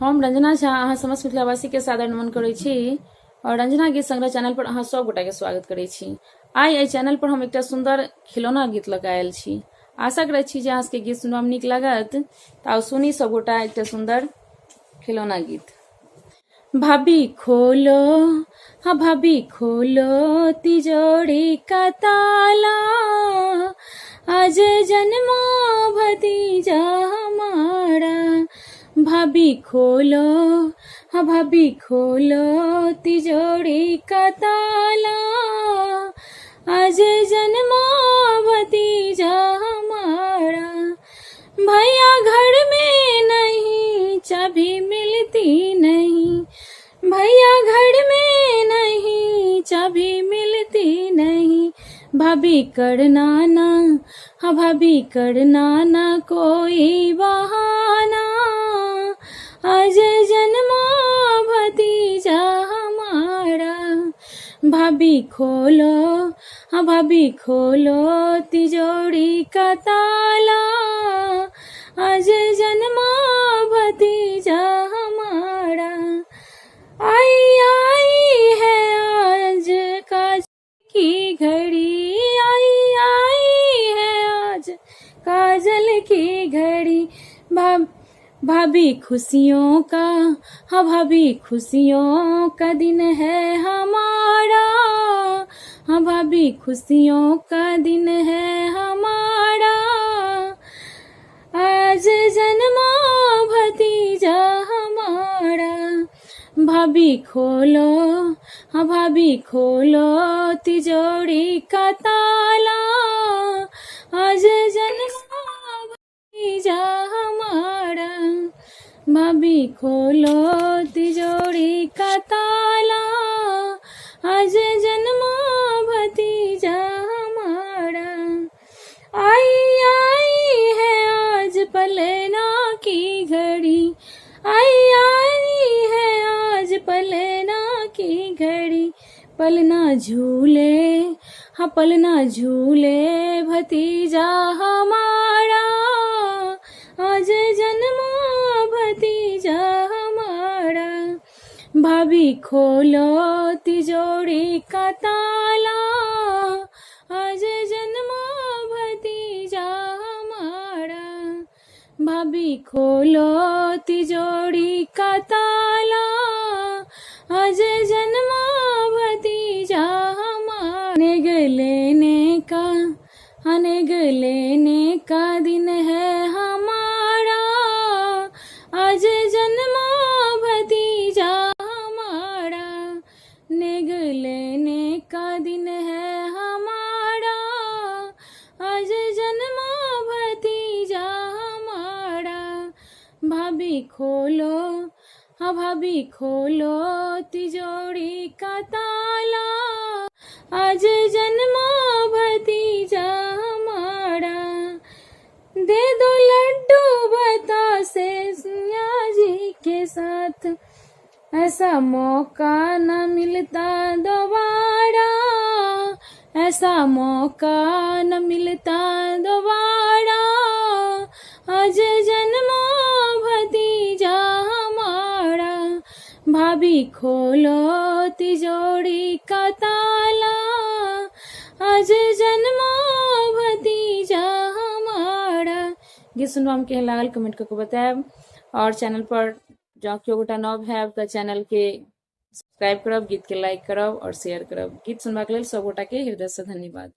हम रंजना झा अहाँ समस्त मिथिलावासी के सादर नमन करै छी और रंजना गीत संग्रह चैनल पर अहाँ सब गोटा के स्वागत करै छी। आइ एहि चैनल पर हम एकटा सुंदर खिलौना गीत लऽ कऽ आयल छी। आशा करै छी जे अहाँ सबके गीत सुनबा में नीक लागत। तऽ आउ सुनी सब गोटा एकटा सुंदर खिलौना गीत। भाभी खोलो, हाँ भाभी खोलो तिजोरी का ताला, आज जन्मा भतीजा हमारा। भाभी खोलो, हाँ भाभी खोलो तिजोरी का ताला, आज जन्मा भतीजा हमारा। भैया घर में नहीं, चाबी मिलती नहीं, भैया घर में नहीं, चाबी मिलती नहीं। भाभी करना ना, हाँ भाभी करना ना कोई बहाना, आज जन्मा भतीजा हमारा। भाभी खोलो, हाँ भाभी खोलो तिजोरी का ताला, आज जन्मा भतीजा हमारा। आई आई है आज काजल की घड़ी, आई है आज काजल की घड़ी। भाभी खुशियों का, हाँ भाभी खुशियों का दिन है हमारा, हाँ भाभी खुशियों का दिन है हमारा। आज जन्मा भतीजा हमारा। भाभी खोलो, हाँ भाभी खोलो तिजोरी का ताला, आज जन्मा भतीजा हमारा। भाभी खोलो तिजोरी का ताला, आज जन्मा भतीजा हमारा। आई है आज पलना की घड़ी, आई है आज पलना की घड़ी। पलना झूले, हाँ पलना झूले भतीजा हमारा, आज जन्मा भतीजा हमारा। भाभी खोलो तिजोरी का ताला, आज जन्मा भतीजा हमारा। भाभी खोलो तिजोरी का ताला, आज जन्मा भतीजा हमारा। नेग लेने का, हाँ नेग लेने का दिन है हमारा, आज जन्मा भतीजा हमारा। नेग लेने का दिन है हमारा, आज जन्मा भतीजा हमारा। भाभी खोलो, हाँ भाभी खोलो तिजोरी का ताला, आज जन्मा भतीजा हमारा। दे दो लड्डू बतासे सिया जी के साथ, ऐसा मौका न मिलता दोबारा, ऐसा मौका न मिलता दोबारा। आज जन्मा भतीजा हमारा। भाभी खोलो तिजोरी का ताला, आज जन्मा भतीजा हमारा। गीत सुनबा में केहन लागल कमेंट करके बताएब। और चैनल पर जँ केओ गोटा नव हैब तऽ चैनल के सब्सक्राइब करब, गीत के लाइक करब और शेयर करब। गीत सुनबाक लेल सब गोटा के हृदय से धन्यवाद।